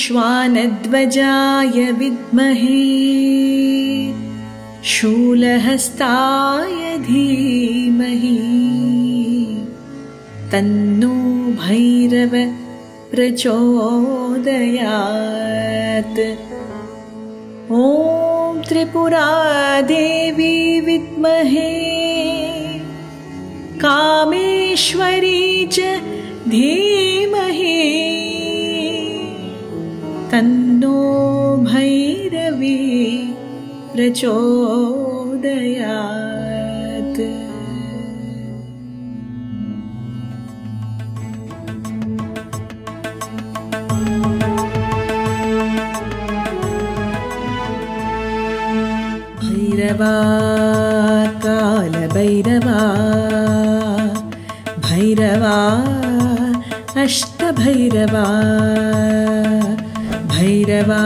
श्वानध्वजाय विद्महे शूलहस्ताय धीमहि तन्नो भैरव प्रचोदयात्। ॐ त्रिपुरादेवी विद्महे कामेश्वरी च धीमहि तन्नो भैरवी प्रचोदयात्। भैरवा कालभैरवा भैरवा अष्टभैरवा भैरवा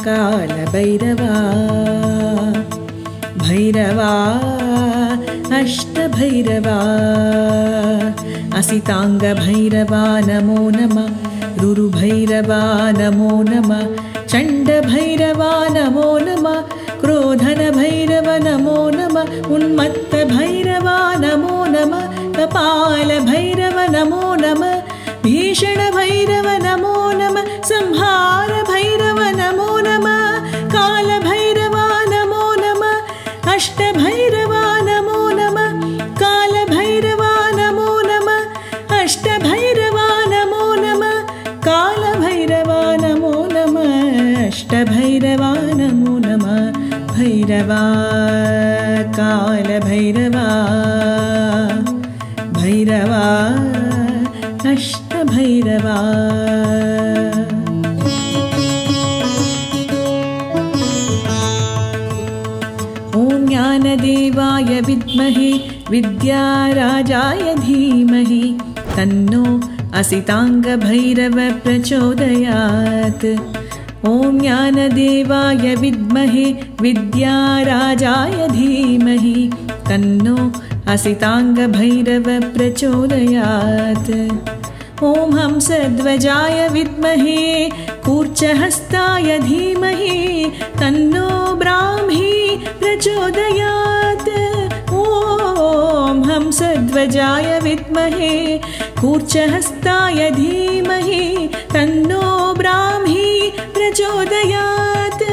कालभैरवा भैरवा अष्टभैरवा असिताङ्गभैरवा नमो नमः रुरुभैरवा नमो नमः चण्डभैरवा नमो नमः क्रोधनभैरव नमो नमः उन्मत्तभैरवा नमो नमः कपालभैरव नमो नमः भीषणभैरव नमो नमः संहारभैरव नमो नमः कालभैरवा नमो नमः अष्टभैरवा नमो नमः कालभैरवा नमो नमः अष्टभैरवा नमो नमः कालभैरवा नमो नमः अष्टभैरवा नमो नमः भैरवा कालभैरवा भैरवा अष्टभैरवा। ॐ ज्ञानदेवाय विद्महे विद्याराजाय धीमहि तन्नो असिताङ्गभैरव प्रचोदयात्। ॐ ज्ञानदेवाय विद्महे विद्याराजाय धीमहि तन्नो असिताङ्गभैरव प्रचोदयात्। ॐ हंसध्वजाय विद्महे कूर्चहस्ताय धीमहि तन्नो ब्राह्मी प्रचोदयात्। ॐ हंसध्वजाय विद्महे कूर्चहस्ताय धीमहि तन्नो ब्राह्मी प्रचोदयात्।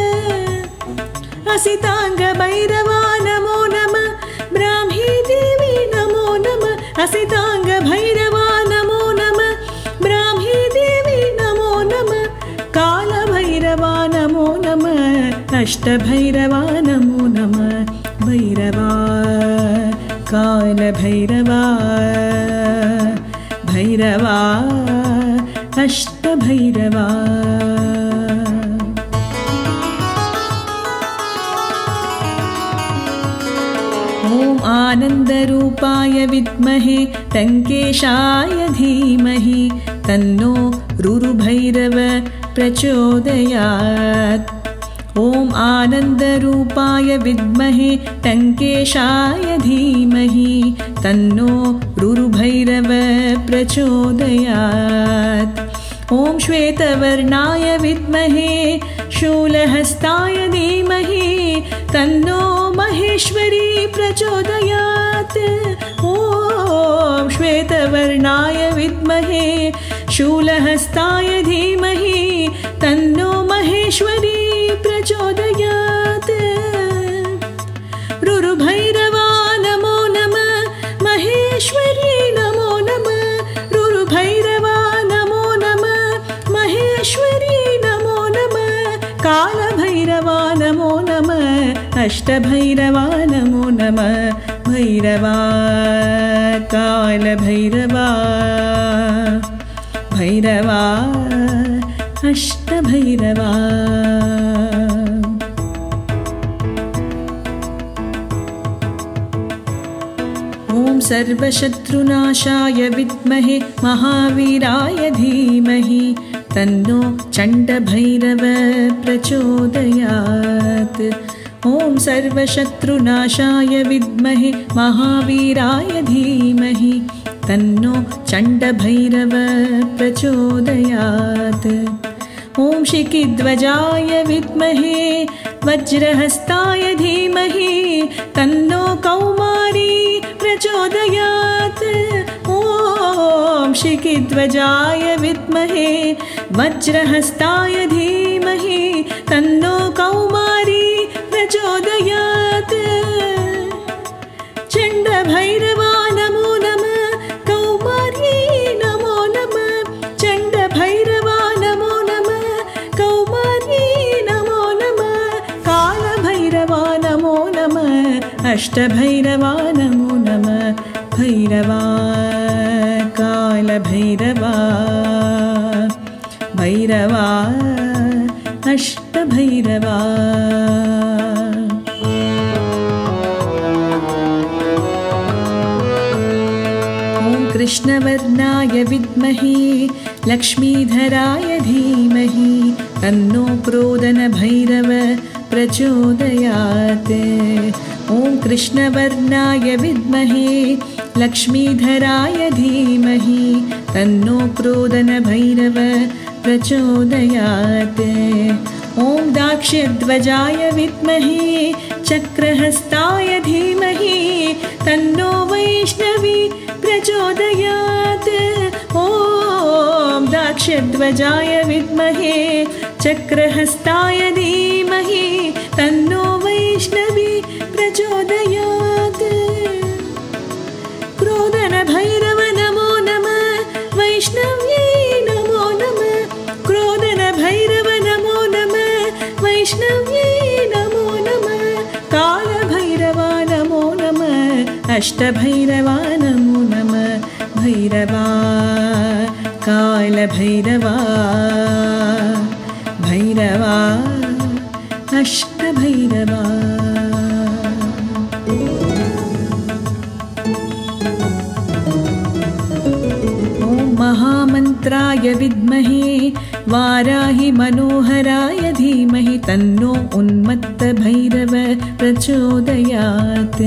असिताङ्गभैरवा नमो नमः ब्राह्मी देवी नमो नमः असिताङ्गभैरवा नमो नमः ब्राह्मी देवी नमो नमः कालभैरवा नमो नमः अष्टभैरवा नमो नमः भैरवा कालभैरवा भैरवा अष्टभैरवा। ॐ आनन्दरूपाय विद्महे टङ्केशाय धीमहि तन्नो रुरुभैरव प्रचोदयात्। ॐ आनन्दरूपाय विद्महे टङ्केशाय धीमहि तन्नो रुरुभैरव प्रचोदयात्। ॐ श्वेतवर्णाय विद्महे शूलहस्ताय धीमहि तन्नो महेश्वरी प्रचोदयात्। ॐ श्वेतवर्णाय विद्महे शूलहस्ताय धीमहि तन्नो महेश्वरी प्रचोदयात्। रुरुभैरवा नमो नमः महेश्वरी नमो नमः रुरुभैरवा नमो नमः महेश्वरी नमो नमः कालभैरवा नमो नमः अष्टभैरवा नमो नमः भैरवा कालभैरवा भैरवा अष्टभैरवा। ॐ सर्वशत्रुनाशाय विद्महे महावीराय धीमहि तन्नो चण्डभैरव प्रचोदयात्। ॐ सर्वशत्रुनाशाय विद्महे महावीराय धीमहि तन्नो चण्डभैरव प्रचोदयात्। ॐ शिखिध्वजाय विद्महे वज्रहस्ताय धीमहि तन्नो कौमारी प्रचोदयात् ॐ शिखिध्वजाय विद्महे वज्रहस्ताय धीमहि तन्नो कौमारी प्रचोदयात् चण्डभैरवा नमो नमः कौमारी नमो नमः चण्डभैरवा नमो नमः कौमारी नमो नमः कालभैरवा नमो नमः अष्टभैरवा नमो नमः भैरवा कालभैरवा भैरवा अष्टभैरवा कृष्णवर्णाय विद्महे लक्ष्मीधराय धीमहि तन्नो प्रोदनभैरव प्रचोदयात् ॐ कृष्णवर्णाय विद्महे लक्ष्मीधराय धीमहि तन्नो प्रोदनभैरव प्रचोदयात् ॐ दाक्षध्वजाय विद्महे चक्रहस्ताय धीमहि तन्नो वैष्णवी प्रचोदयात् ॐ दाक्षध्वजाय विद्महे चक्रहस्ताय धीमहि तन्नो वैष्णवी प्रचोदयात् क्रोधनभैरव नमो नमः वैष्णव्यै नमो नमः क्रोधनभैरव नमो नमः वैष्णव्यै नमो नमः कालभैरवा नमो नमः अष्टभैरवा नमो नमः भैरवा कालभैरवा भैरवा अष्टभैरवा महामन्त्राय विद्महे वाराहि मनोहराय धीमहि तन्नो उन्मत्तभैरव प्रचोदयात्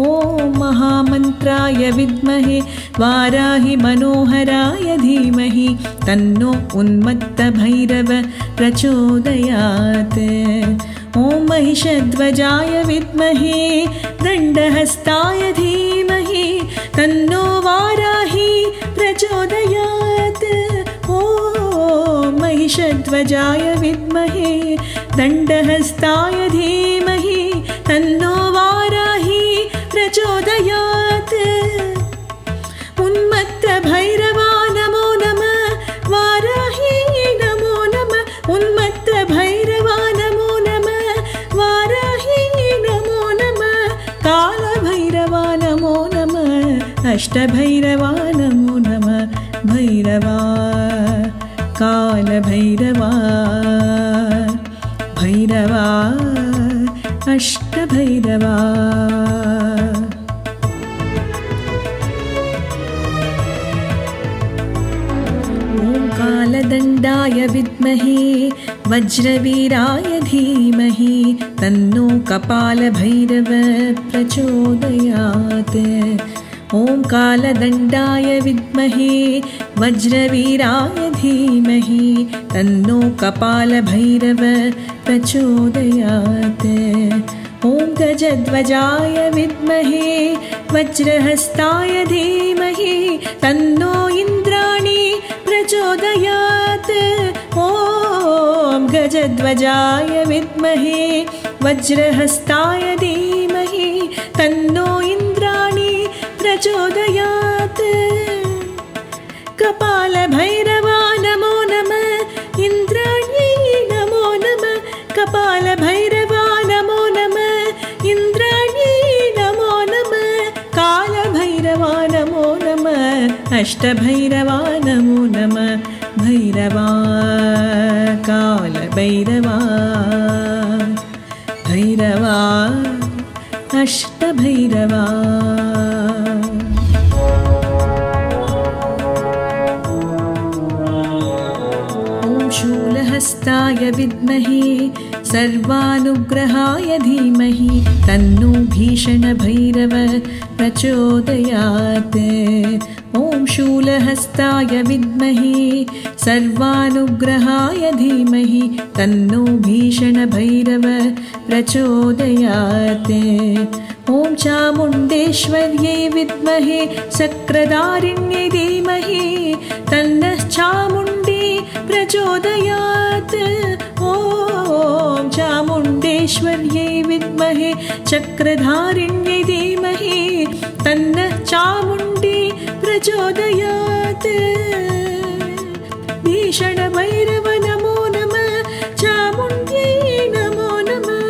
ॐ महामन्त्राय विद्महे वाराहि मनोहराय धीमहि तन्नो उन्मत्तभैरव प्रचोदयात् ॐ महिषध्वजाय विद्महे दण्डहस्ताय धीमहि तन्नो वाराहि प्रचोदयात् ॐ महिषध्वजाय विद्महे दण्डहस्ताय धीमहि तन्नो वाराहि प्रचोदयात् उन्मत्तभैरवा नमो नमः वाराहि नमो नमः उन्मत्तभैरवा नमो नमः वाराहि नमो नमः कालभैरवा नमो नमः अष्टभैरवा नमो नमः भैरवा कालभैरवा भैरवा अष्टभैरवा ॐ कालदण्डाय विद्महे वज्रवीराय धीमहि तन्नो कपालभैरव प्रचोदयात् ॐ कालदण्डाय विद्महे वज्रवीराय धीमहि तन्नो कपालभैरव प्रचोदयात् ॐ गजध्वजाय विद्महे वज्रहस्ताय धीमहि तन्नो इन्द्राणी प्रचोदयात् ॐ गजध्वजाय विद्महे वज्रहस्ताय धीमहि तन्नो इन्द्राणी प्रचोदयात् कपालभैरवा नमो नमः इन्द्राण्यै नमो नमः कपालभैरवा नमो नमः इन्द्राण्यै नमो नमः कालभैरवा नमो नमः अष्टभैरवा नमो नमः भैरवा कालभैरवा भैरवा अष्टभैरवा ॐ शूलहस्ताय विद्महे सर्वानुग्रहाय धीमहि तन्नो भीषणभैरव प्रचोदयात्। ॐ शूलहस्ताय विद्महे सर्वानुग्रहाय धीमहि तन्नो भीषणभैरव प्रचोदयात्। ॐ चामुण्डेश्वर्यै विद्महे चक्रधारिण्यै धीमहि तन्नः चामुण्डी प्रचोदयात्। ॐ चामुण्डेश्वर्यै विद्महे चक्रधारिण्यै धीमहि तन्नः चामुण्डी प्रचोदयात्। भीषणभैरव नमो नमः चामुण्ड्यै नमो नमः।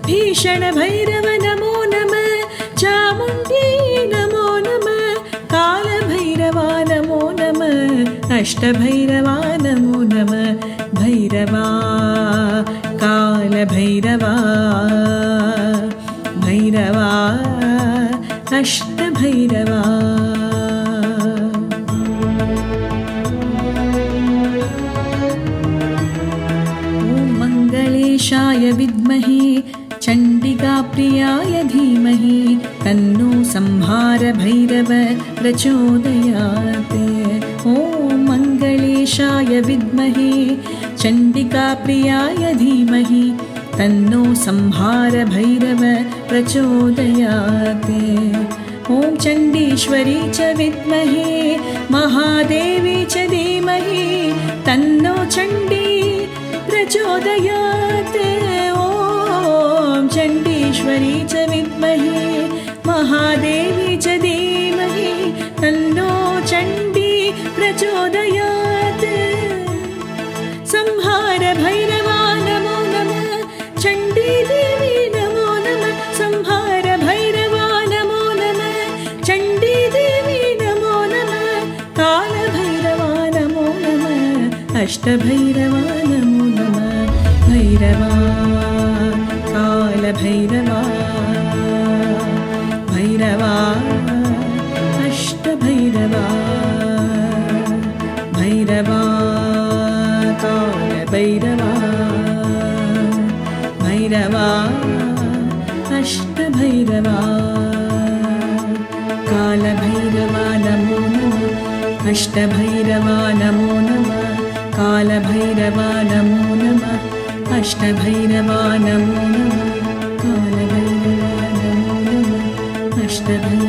भीषणभैरव नमो नमः चामुण्ड्यै नमो नमः। कालभैरवा नमो नमः अष्टभैरवा नमो नमः। भैरवा कालभैरवा भैरवा अष्टभैरवा। ॐ मङ्गलेशाय विद्महे चण्डिकाप्रियाय धीमहि तन्नो संहारभैरव प्रचोदयात्। ॐ मङ्गलेशाय विद्महे चण्डिकाप्रियाय धीमहि तन्नो संहारभैरव प्रचोदयात्। ॐ चण्डीश्वरी च विद्महे महादेवी च धीमहि तन्नो चण्डी प्रचोदयात्। ॐ चण्डीश्वरी च विद्महे महादेवी च धीमहि तन्नो चण्डी प्रचोदयात्। संहारभैरवा नमो नमः चण्डीदेवी नमो नमः। संहारभैरवा नमो नमः चण्डीदेवी नमो नमः। कालभैरवा नमो नमः अष्टभैरवा नमो नमः। भैरवा कालभैरवा भैरवा अष्टभैरवा। भैरवा कालभैरवा भैरवा अष्टभैरवा। कालभैरवा नमो नमः अष्टभैरवा नमो नमः। कालभैरवा नमो नमः अष्टभैरवा नमो नमः। कालभैरवा नमो नमः अष्टभैरवा।